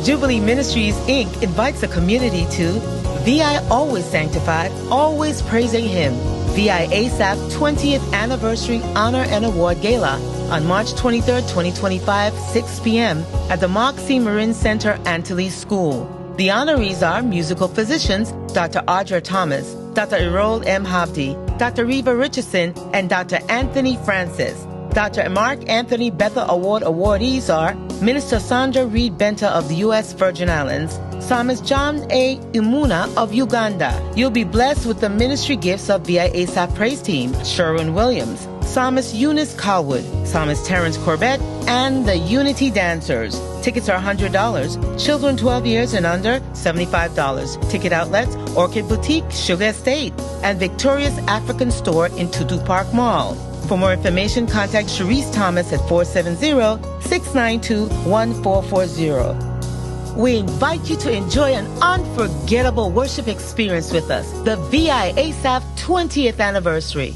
Jubilee Ministries, Inc. invites the community to VI Always Sanctified, Always Praising Him, VI ASAP 20th Anniversary Honor and Award Gala on March 23, 2025, 6 p.m. at the Moxie Marin Center, Antilles School. The honorees are musical physicians Dr. Audra Thomas, Dr. Errol M. Habdi, Dr. Reva Richardson, and Dr. Anthony Francis. Dr. Mark Anthony Bethel Award awardees are Minister Sandra Reed Benta of the U.S. Virgin Islands, Psalmist John A. Imuna of Uganda. You'll be blessed with the ministry gifts of VI ASAP Praise Team, Sherwin Williams, Psalmist Eunice Colwood, Psalmist Terrence Corbett, and the Unity Dancers. Tickets are $100. Children 12 years and under, $75. Ticket outlets, Orchid Boutique, Sugar Estate, and Victoria's African Store in Tutu Park Mall. For more information, contact Sharice Thomas at 470-692-1440. We invite you to enjoy an unforgettable worship experience with us, the VI ASAP 20th Anniversary.